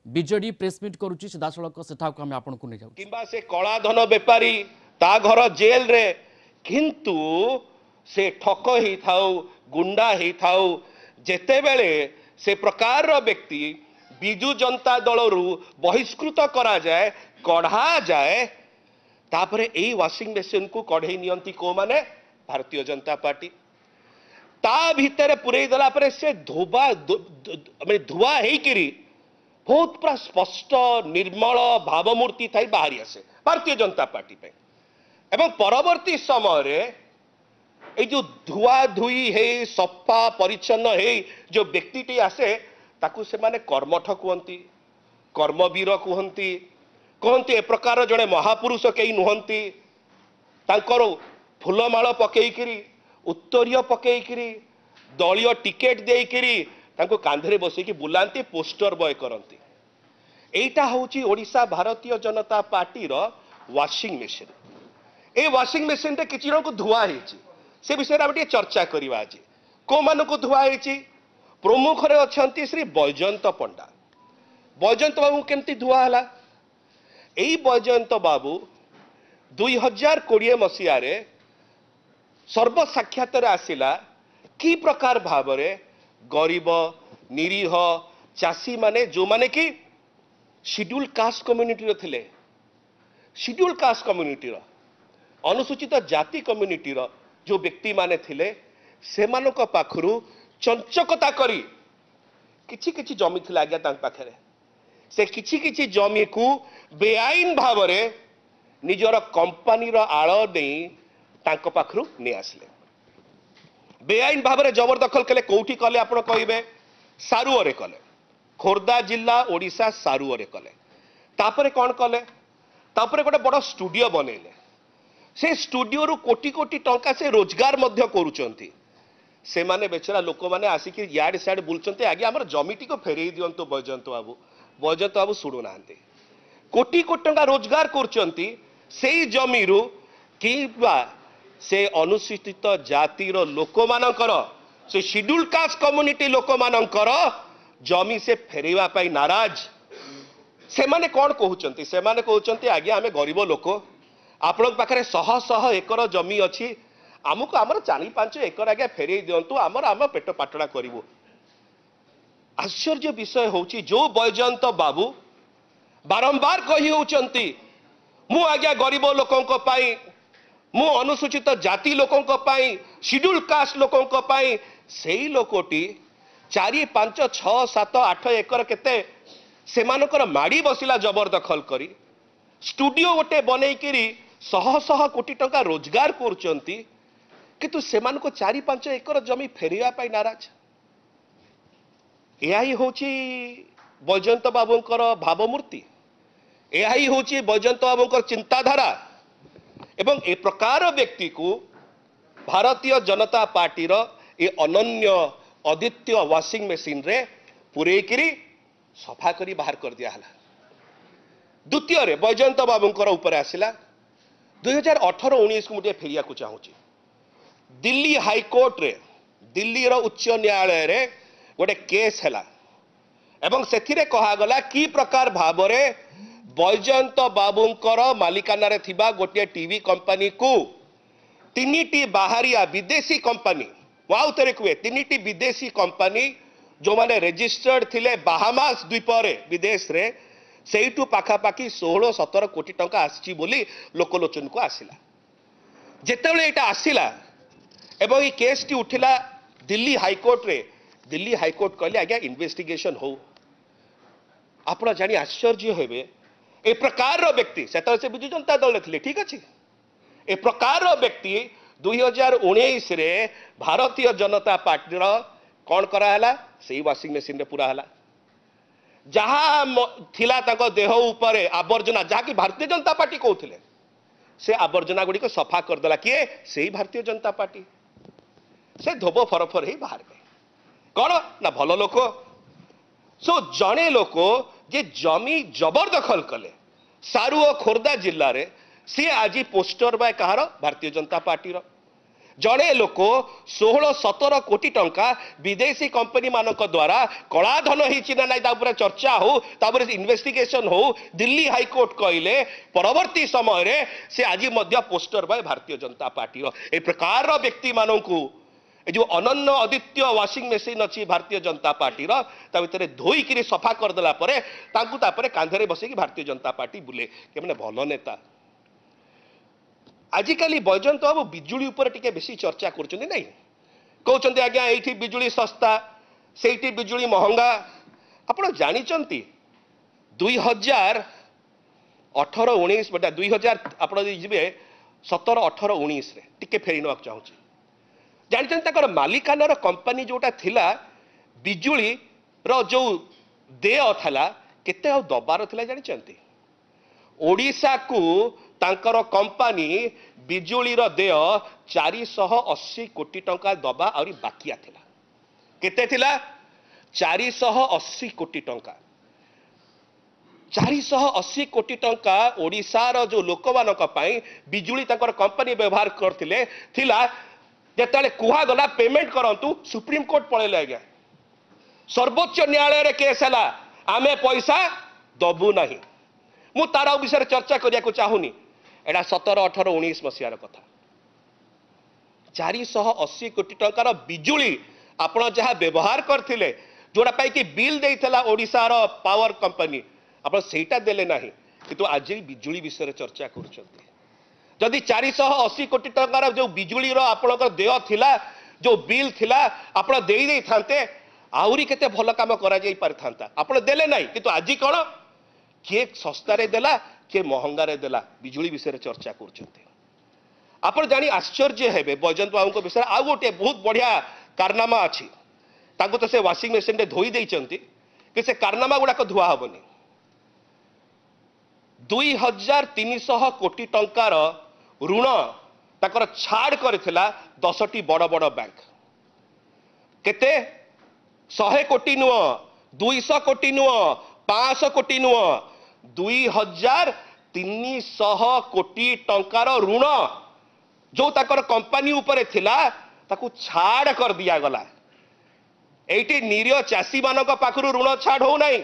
विजेडी press meet करुच्ची सीधासख से आम आपको नहीं जाऊँ किंबा से कला धन बेपारी ता घर जेल रे किंतु से ठक ही थाउ गुंडा ही थाउ जेते बेले से प्रकार व्यक्ति बिजु जनता दल बहिष्कृत करा जाए कढ़ा जाए तापरे एई वाशिंग मशीन को कढ़ई नियंती को माने भारतीय जनता पार्टी ता भितर पुरई देला परे से धोबा धुआ हेकरी बहुत पूरा स्पष्ट निर्मल भावमूर्ति थी बाहरी आसे भारतीय जनता पार्टी पे एवं परवर्ती समय रे ए जो धुआ धुई हे सफा परिच्छन्न हे जो व्यक्तिटी आसे ताकू से माने कर्मठ कहती कर्मवीर कहती कहती ए प्रकार जड़े महापुरुष कई नुहंती तांकर फूलमाल पकईकरी उत्तरीय पकईकरी दलीय टिकेट देकरी तांको कांधरे बसैकी बुलांती पोस्टर बॉय करती एटा होची ओडिशा भारतीय जनता पार्टी रो वाशिंग मशीन ए वाशिंग मशीन रे किछि को धुआ हेची से विषय रे चर्चा करवा आज को मान को धुआ हेची प्रमुख रे अछंती श्री बैजयंत पंडा बैजयंत बाबू केमती धुआ हला एई बैजयंत बाबू 2020 मसीहा रे सर्व साक्षात आसिला कि प्रकार भाव रे गरीब निरीह चाषी माने जो माने कि शेड्यूल कास्ट कम्युनिटी थिले शेड्यूल कास्ट कम्युनिटी अनुसूचित जाति कम्युनिटी जो व्यक्ति माने थिले सेमानक पाखरु चंचकता करी किछि किछि जमी थिला आज्ञा तांक पाखरे से किछि किछि जमी को बेआईन भाव रे निजर कंपनी रो आळ देई तांक पाखरु ने आसले बेआईन भाव में जबरदखल कले कौटी कले आपण कहिबे सारुअरे कले खोर्धा जिला ओडिशा सारुअरे कले तापरे कौन कले तापरे गोटे बड़ स्टूडियो बनैले से स्टूडियो रु कोटी कोटी टंका से रोजगार मध्य करूचंती से माने बेचारा लोक माने आसिक याड सियाड बुलचंती आगे हमर जमीटी को फेरई दियंतु बैजयंत बाबू सुनु नांती कोटी कोटी टंका रोजगार करूचंती सेई जमी रु किबा से अनुसूचित जातिर लोक मानकर से शेड्यूल कास्ट कम्युनिटी लोक मानकर जमी से फेरवा पाई नाराज से माने कौन कहउचंती से माने कहउचंती आगे आमे गरीब लोक आपण पाखरे शह शह एकर जमी अछि आमको आमर 4-5 एकर आगे फेरई दियंतु आमर आम पेट पाटणा करिवो आश्चर्य विषय होची जो बैजयंत बाबू बारंबार कहि होउचंती मु आगे गरीब लोकंक पाई मु अनुसूचित जाति लोकों पाई शेड्यूल कास्ट लोकों पाई सेई लोकोटी 4-5-6-7-8 एकर केते सेमानकर माड़ी बसिला जबरदखल करी स्टूडियो गोटे बनईकरी शह शह कोटी टंका रोजगार करचंती किंतु सेमान को 4-5 एकर जमी फेरिया पाई नाराज यही होची बैजयंत बाबूंकर भावमूर्ति यही होची बैजयंत बाबूंकर चिंताधारा एवं ए प्रकार व्यक्ति को भारतीय जनता पार्टी रो ए अनन्य अद्वितीय वाशिंग मशीन रे पुरेकरी सफा करी बाहर कर दिया हला द्वितीय रे बैजयंत बाबूंकर ऊपर आसिला 2018-19 को मुझे फेरिया को चाहूची दिल्ली हाईकोर्ट रे दिल्ली रो उच्च न्यायालय रे गोटे केस हैला एवं सेथिरे कहा गला कि प्रकार भाव रे बैजयंत बाबूंकर मालिकाना रे थिबा गोटे टीवी कंपनी को 3टी बाहरिया विदेशी कंपनी वाउ तेरे कुए 3टी विदेशी कंपनी जो माने रजिस्टर्ड थिले बाहामास द्वीप रे विदेश रे सेइटू पाखापाखी 16-17 कोटी टंका आसी बोली लोकलोचन को आसिला जेतेबेले एटा आसिला एवं ये केस टी उठिला दिल्ली हाईकोर्ट रे दिल्ली हाईकोर्ट कहले आज्ञा इन्वेस्टिगेशन हो आपण जानी आश्चर्य हेबे ए प्रकार व्यक्ति से बिजु जनता दल थे ठीक अच्छे ए प्रकार व्यक्ति 2019 रे भारतीय जनता पार्टी कौन कराला से वाशिंग मशीन रे पूरा हला जहाँ थिला ताको देह ऊपर आवर्जना जहाँ कि भारतीय जनता पार्टी कहते से आवर्जना गुड़ी को सफा करदेला किए से भारतीय जनता पार्टी से धोब फरफर ही बाहर गए कौन ना भल लोक सो जड़े लोक जे जमी जबरदखल कले सारू और खोर्धा जिले में सी आज पोस्टर बाय कहार भारतीय जनता पार्टी जड़े लोक 16-17 कोटी टंका विदेशी कंपनी मानक द्वारा कलाधन होना चर्चा हो इन्वेस्टिगेशन हो दिल्ली हाईकोर्ट कहले परवर्ती समय से आज poster boy Bharatiya Janata party ए प्रकार व्यक्ति मानू जो अनन्य अद्वितीय वाशिंग मेसीन अच्छी भारतीय जनता पार्टी भितर धोईक सफा करदेला कांधे बसैक भारतीय जनता पार्टी बुले कि मैंने भल नेता आजिकाली बैजयंत बाबू बिजुली उपर टिके बेसी चर्चा कर नहीं कहते आज्ञा ये बिजुली सस्ता से बिजुली महंगा आपण जानी 2018-19 बेटा 2000 आप जी 17-18-19 टिके फेरी ना चाहूँगी जानते मालिकानार कंपनी जोटा थिला बिजुली रो जो देय था केते दबार थिला जानते ओडिशा को तांकर कंपनी बिजुली रो देय 480 कोटी टंका दबा और बाकिया थिला केते थिला 480 कोटी टंका 480 कोटी टंका ओडिशार जो लोक मानक बिजुली तांकर कंपनी व्यवहार करथिले थिला जेतेले कुहा गला पेमेंट करंतु सुप्रीम कोर्ट पळेले आज्ञा सर्वोच्च न्यायालय रे केस हला आमे पैसा दबु नाही मु तारा विषय चर्चा करिया को चाहुनी एडा 17-18-19 मसियार कथा 480 कोटी टंकार बिजुली आपण जहाँ व्यवहार करथिले जोड़ा पाई कि बिल देइथला ओडिशार पावर कंपनी आपण सेटा देले नाही किंतु आज बिजुली विषय चर्चा करूछंती जदि 480 कोटी टंकार जो बिजुली रो आपणकर देय थिला जो बिल थिला आपण देई देई थांते आउरी केते भल काम करा जाई परथांता आपण देले नाही किंतु आज कोन के सस्ता रे देला के महंगा रे देला बिजुली विषय चर्चा करूछंती आपण जानी आश्चर्य हेबे बैजयंत बाबू को विषय आ गोटे बहुत बढ़िया कारनामा अछि ताको तो से वाशिंग मशीन रे धोई देइचंती कि से कारनामा गुडा को धुआ हबनी 2300 कोटी टंकार ऋण ताकर छाड़ करथिला 10टी बड़ बड़ बैंक केते 100 कोटी नुह 200 कोटी नुह 500 कोटी नुह 2300 कोटी टंकार ऋण जो ताकर कंपनी उपरे थिला ताकू छाड़ कर दिया गला एठी निरीह चाषी मानक पाखरु ऋण छाड़ हो नाही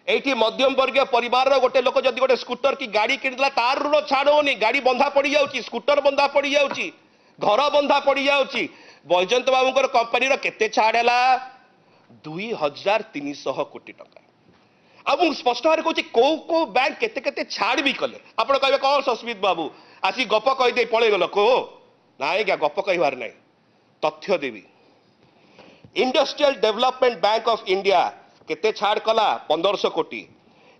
एठी मध्यम वर्गीय परिवार गोटे लोक जदि गोटे स्कूटर की गाड़ी किणला तार ऋण छाड़ होनी गाड़ी बंधा पड़ जाउची स्कूटर बंधा पड़ जाउची घर बंधा पड़ जाउची बैजयंत बाबूकर कंपनी रो केते छाड़ हैला 2300 कोटी टंका अब स्पष्ट भाव कहूँ कौ कौ बैंक केते केते छाड़ भी कले आप कहे कौन सस्मित बाबू आसी गप कहीदे पलैगल को ना क्या गप कहबार ना तथ्य देवी industrial development bank of India केते छाड़ कला 1500 कोटी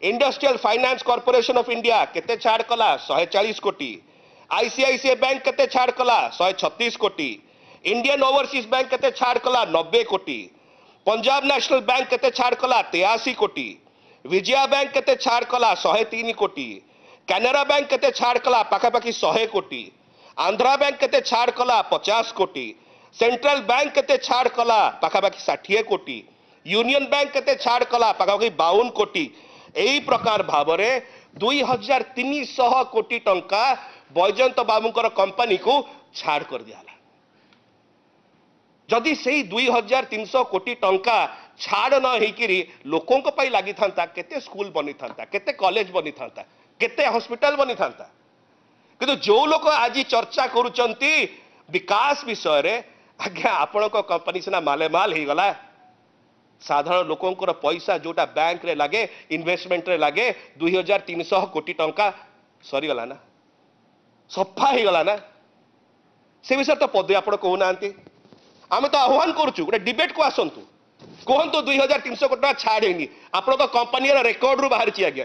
industrial finance corporation of India केते छाड़ कला 140 कोटी आईसीआईसीआई बैंक केते छाड़ कला 136 कोटी इंडियन ओवरसीज बैंक केते छाड़ कला 90 कोटी पंजाब नेशनल बैंक केते छाड़ कला 83 कोटी विजया बैंक केते छाड़ कला 103 कोटी कैनरा बैंक केते छाड़ कला पाखापाखि 100 कोटी आंध्रा बैंक केते छाड़ कला 50 कोटी सेंट्रल बैंक केते छाड़ कला पाखापाखि 60 कोटी यूनियन बैंक केते छाड़ कला पाखापाखि 52 कोटी एही प्रकार भावरे 2300 कोटी टंका बैजयंत बाबूकर कंपनी को छाड़ कर दिया जदि से 2300 कोटी टंका छाड़ न होकरी लोकों को लगी था केते स्कूल बनी था केते कॉलेज बनी था केते हॉस्पिटल बनी था किंतु जो लोग आज चर्चा करुचंती विकास विषय रे आज्ञा आपण कंपनी सिना माले माल हो गला साधारण लोकों पैसा जोटा बैंक रे लगे इन्वेस्टमेंट रे लगे 2300 कोटी टंका सरीगला ना सफा हो गला ना से विषय तो पदे आप कहूना आम तो आह्वान करुचु गोटे डिबेट को आसतु कहतु 2300 कोटी टका छाड़ेनी आपण कंपनी रेकर्ड रु बाहरी आज्ञा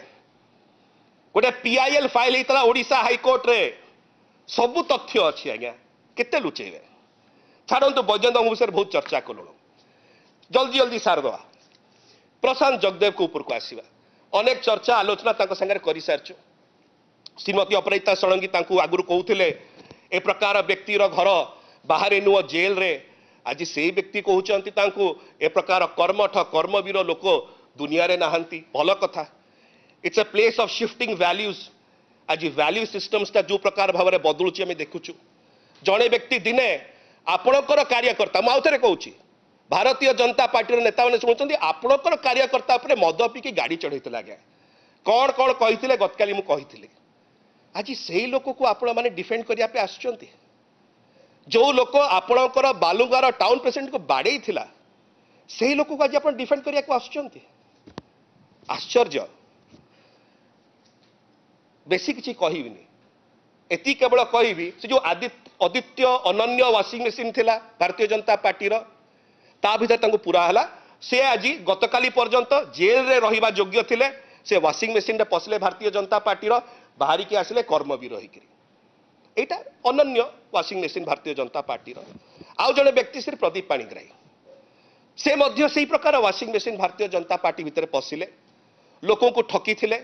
गोटे पीआईएल फाइल होता ओडिशा हाईकोर्ट रे सबु तथ्य अच्छी आज्ञा केते लुचेबे छाड़ू बैजयंत विषय बहुत चर्चा कलु जल्दी जल्दी सारदवा प्रशांत जगदेव को ऊपर को आसवा अनेक चर्चा आलोचना सागर कर सारी श्रीमती अपराजिता षडंगी आगुरी कहते ए प्रकार व्यक्तिर घर बाहर नुह जेल रे आज से व्यक्ति कहते ए प्रकार कर्मठ कर्मवीर लोक दुनिया रे नहांती भल कथा it's a place of shifting values आज वैल्यू सिस्टम्स जो प्रकार भाव में बदलुची आम देखुचु जड़े व्यक्ति दिने आपणकर कार्यकर्ता मुझे कहूँ भारतीय जनता पार्टी नेता मैंने शुणुंट आपणकर कार्यकर्ता उपर मद पीकी गाड़ी चढ़ई आज्ञा कौन कौन कही गतकाली मुझे आज से लोक को आपण मैंने डिफेंड करने आसुच्च जो लोक आपणकर बालुगार टाउन प्रेसिडेंट को बाड़े से लोक को आज आप डिफेंड करने को आसुच्च आश्चर्य बेसी किसी कहबी एति केवल कहबी से जो अद्वितीय अनन्य वाशिंग मेसीन थिला भारतीय जनता पार्टी ता भीतर पूरा है से आज गतकाली पर्यंत जेल रे रहिबा योग्य थिले से वाशिंग मेसीन रे पसले भारतीय जनता पार्टी बाहरी के आसिले कर्मवीर रहीकि एटा अनन्य washing machine Bharatiya Janata party आउ जड़े व्यक्ति श्री प्रदीप पाणिग्राही से मध्य से प्रकार washing machine Bharatiya Janata party भितर पशिले लोकों को ठकी थिले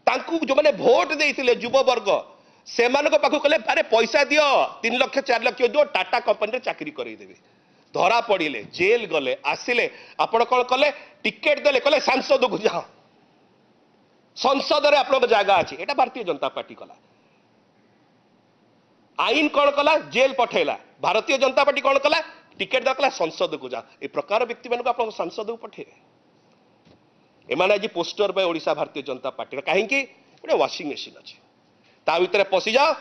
तांकू जो मैंने भोट देइथिले युववर्ग से पाखु कहले अरे पैसा दियो 3 लाख 4 लाख दियो टाटा कंपनी चाकरी करईदेवे धरा पड़े जेल गले आसिले आपण कौन कले टिकेट देले कले सांसद को जाओ संसद रे आपण जगह अच्छी एटा भारतीय जनता पार्टी कला आईन कौन कला जेल पठेला भारतीय जनता पार्टी कौन कला टिकेट दे संसद को जाओ ए प्रकार व्यक्ति मान आप सांसद को पठेबे एमाने आज पोस्टर पे ओडिशा भारतीय जनता पार्टी कहीं गोटे वाशिंग मेसीन अच्छी ता भीतर पशि जाओ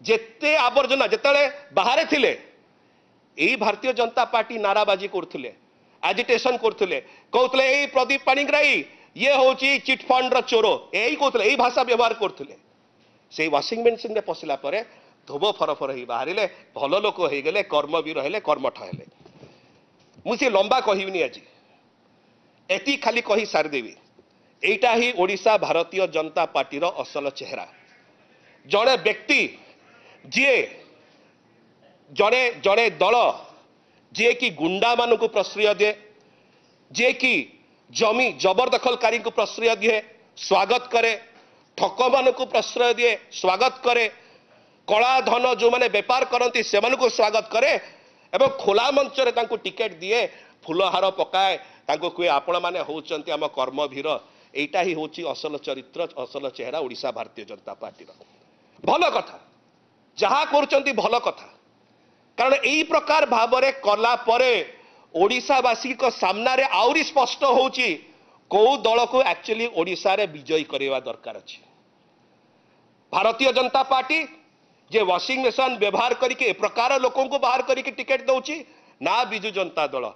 जेते आवर्जना जिते बाहर थिले यही भारतीय जनता पार्टी नाराबाजी करथिले एजिटेशन करथिले कहउतले एई प्रदीप पाणिग्राही ये होची चिट फंड रो चोर यही कहउतले एई भाषा व्यवहार करथिले से वाशिंग मेसीन में पशिला परे धोब फरफर ही बाहरिले भल लोक हो गले कर्मवीर हेले कर्मठ हेले मुझे लंबा कहबिनी आज एति खाली कही सारदेवी एटा ही ओडिशा भारतीय जनता पार्टी रो असल चेहरा जड़े व्यक्ति जी जड़े जड़े दल जे कि गुंडा मान को प्रश्रय दिए जे कि जमी जबरदखलकारी को प्रश्रय दिए स्वागत करे ठक मान को प्रश्रय दिए स्वागत करे कला धन जो मैंने बेपार करती से स्वागत करे एवं खोला मंच रे तांको टिकेट दिए फुलहार पकाए तांको कहे आपण मैंने होचंती आम कर्मवीर एटा ही होची असल चरित्र असल चेहरा ओडिशा भारतीय जनता पार्टी भल कथा जहाँ करुचंती भल कथा कारण यही प्रकार भाव में कला परे ओडिशावासी को सामना रे आउरी स्पष्ट होची को दल को एक्चुअली ओडिशा रे विजयी करवा दरकार अछि भारतीय जनता पार्टी जे वाशिंग मेसीन व्यवहार करके ए प्रकार लोकों को बाहर करके टिकेट दउची ना बिजु जनता दल